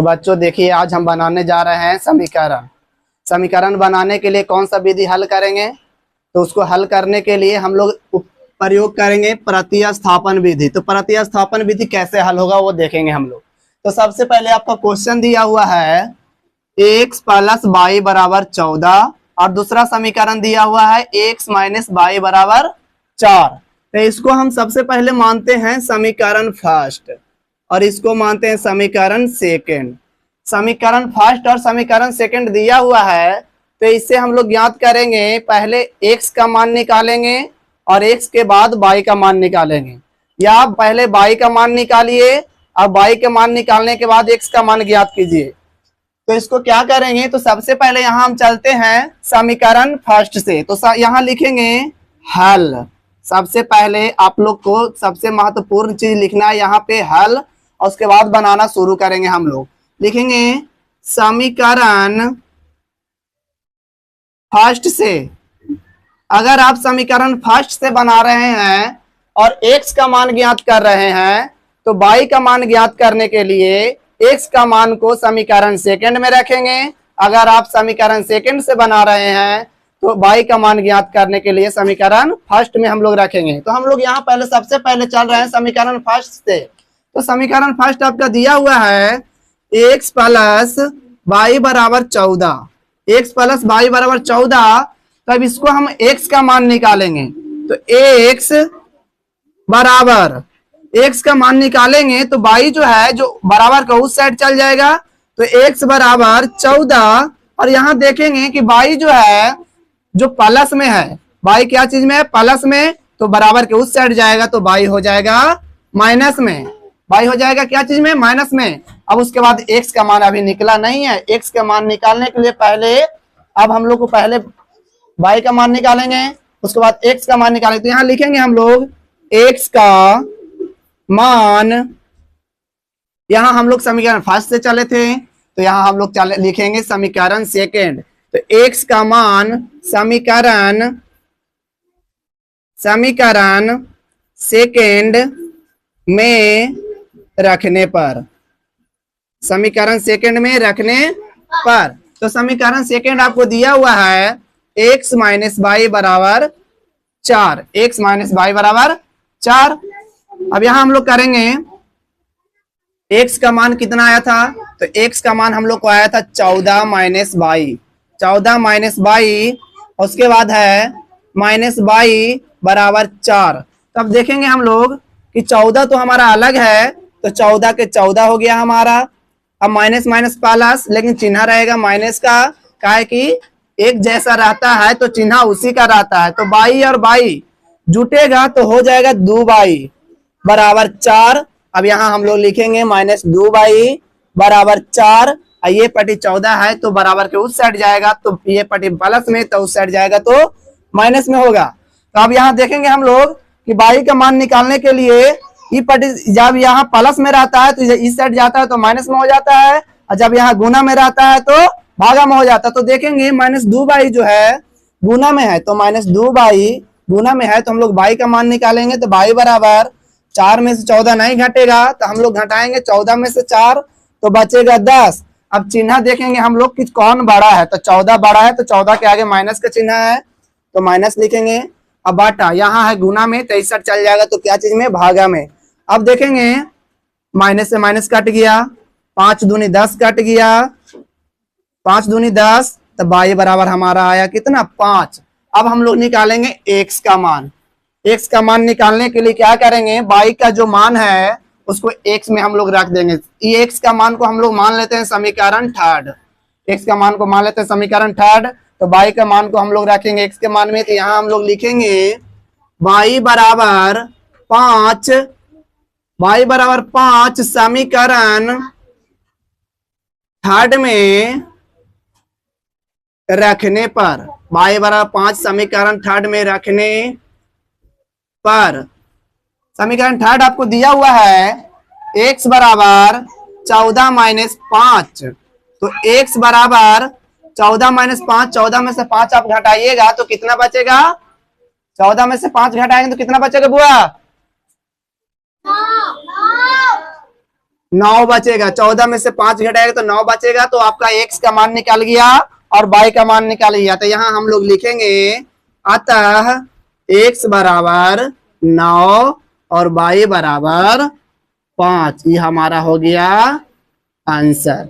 तो बच्चों देखिए, आज हम बनाने जा रहे हैं समीकरण। समीकरण बनाने के लिए कौन सा विधि हल करेंगे? तो उसको हल करने के लिए हम लोग प्रयोग करेंगे प्रतिस्थापन विधि। तो प्रतिस्थापन विधि कैसे हल होगा वो देखेंगे हम लोग। तो सबसे पहले आपका क्वेश्चन दिया हुआ है x प्लस वाई बराबर 14 और दूसरा समीकरण दिया हुआ है x माइनस वाई बराबर 4। तो इसको हम सबसे पहले मानते हैं समीकरण फर्स्ट और इसको मानते हैं समीकरण सेकंड। समीकरण फर्स्ट और समीकरण सेकंड दिया हुआ है, तो इससे हम लोग ज्ञात करेंगे। पहले x का मान निकालेंगे और x के बाद y का मान निकालेंगे, या आप पहले y का मान निकालिए, अब y के मान निकालने के बाद x का मान ज्ञात कीजिए। तो इसको क्या करेंगे, तो सबसे पहले यहाँ हम चलते हैं समीकरण फर्स्ट से। तो यहाँ लिखेंगे हल। सबसे पहले आप लोग को सबसे महत्वपूर्ण चीज लिखना है यहाँ पे हल, और उसके बाद बनाना शुरू करेंगे हम लोग। लिखेंगे समीकरण फर्स्ट से। अगर आप समीकरण फर्स्ट से बना रहे हैं और x का मान ज्ञात कर रहे हैं, तो y का मान ज्ञात करने के लिए x का मान को समीकरण सेकंड में रखेंगे। अगर आप समीकरण सेकंड से बना रहे हैं तो y का मान ज्ञात करने के लिए समीकरण फर्स्ट में हम लोग रखेंगे। तो हम लोग यहाँ पहले सबसे पहले चल रहे हैं समीकरण फर्स्ट से। तो समीकरण फर्स्ट आपका दिया हुआ है x प्लस वाई बराबर 14। x प्लस वाई बराबर 14। तब इसको हम x का मान निकालेंगे। तो x बराबर x का मान निकालेंगे तो y जो है जो बराबर का उस साइड चल जाएगा, तो x बराबर 14। और यहाँ देखेंगे कि y जो है जो प्लस में है, y क्या चीज में है? प्लस में, तो बराबर के उस साइड जाएगा तो y हो जाएगा माइनस में। y हो जाएगा क्या चीज में? माइनस में। अब उसके बाद x का मान अभी निकला नहीं है। x का मान निकालने के लिए पहले अब हम लोग को पहले y का मान निकालेंगे, उसके बाद x का मान निकालेंगे। तो यहाँ लिखेंगे हम लोग x का मान, यहाँ हम लोग समीकरण फर्स्ट से चले थे, तो यहाँ हम लोग लिखेंगे समीकरण सेकंड। तो x का मान समीकरण सेकंड में रखने पर, समीकरण सेकंड में रखने पर, तो समीकरण सेकंड आपको दिया हुआ है x माइनस वाई बराबर 4। x माइनस वाई बराबर 4। अब यहां हम लोग करेंगे x का मान कितना आया था? तो x का मान हम लोग को आया था 14 माइनस वाई। 14 माइनस वाई, उसके बाद है माइनस वाई बराबर 4। तब देखेंगे हम लोग कि 14 तो हमारा अलग है, तो 14 के 14 हो गया हमारा। अब माइनस माइनस प्लस, लेकिन चिन्ह रहेगा माइनस का, काहे कि एक जैसा रहता है तो चिन्ह उसी का रहता है। तो बाई और बाई जुटेगा तो हो जाएगा 2 बाई बराबर 4। अब यहाँ हम लोग लिखेंगे माइनस 2 बाई बराबर 4। ये पट्टी 14 है तो बराबर के उस साइड जाएगा, तो ये पट्टी प्लस में, तो उस साइड जाएगा तो माइनस में होगा। तो अब यहाँ देखेंगे हम लोग कि बाई का मान निकालने के लिए ये पट्टी जब यहाँ प्लस में रहता है तो इस साइड जाता है तो माइनस में हो जाता है, और जब यहाँ गुना में रहता है तो भागा में हो जाता है। तो देखेंगे माइनस 2 बाई जो है गुना में है, तो माइनस 2 बाई गुना में है, तो हम लोग बाई का मान निकालेंगे। तो बाई बराबर 4 में से 14 नहीं घटेगा, तो हम लोग घटाएंगे 14 में से 4, तो बचेगा 10। अब चिन्ह देखेंगे हम लोग कि कौन बड़ा है, तो 14 बड़ा है, तो 14 के आगे माइनस का चिन्ह है तो माइनस लिखेंगे। अब बाटा यहाँ है गुना में, तो इस साइड चल जाएगा तो क्या चीज में? भागा में। अब देखेंगे माइनस से माइनस कट गया, 5 दूनी 10 कट गया, 5 दूनी 10, तो बाई बराबर हमारा आया कितना? 5। अब हम लोग निकालेंगे x का मान। x का मान निकालने के लिए क्या करेंगे? बाई का जो मान है उसको x में हम लोग रख देंगे। ये x का मान को हम लोग मान लेते हैं समीकरण थर्ड। x का मान को मान लेते हैं समीकरण थर्ड, तो बाई का मान को हम लोग रखेंगे x के मान में। तो यहाँ हम लोग लिखेंगे बाई बराबर 5, बाई बराबर 5 समीकरण थर्ड में रखने पर, बाई बराबर 5 समीकरण थर्ड में रखने पर। समीकरण थर्ड आपको दिया हुआ है x बराबर 14 माइनस 5। तो x बराबर 14 माइनस 5, 14 में से 5 आप घटाइएगा तो कितना बचेगा? 14 में से 5 घटाएंगे तो कितना बचेगा बुआ? 9 बचेगा, 14 में से 5 घटाएगा तो 9 बचेगा, तो आपका x का मान निकल गया और y का मान निकाल गया। तो यहाँ हम लोग लिखेंगे अतः x बराबर 9 और y बराबर 5, ये हमारा हो गया आंसर।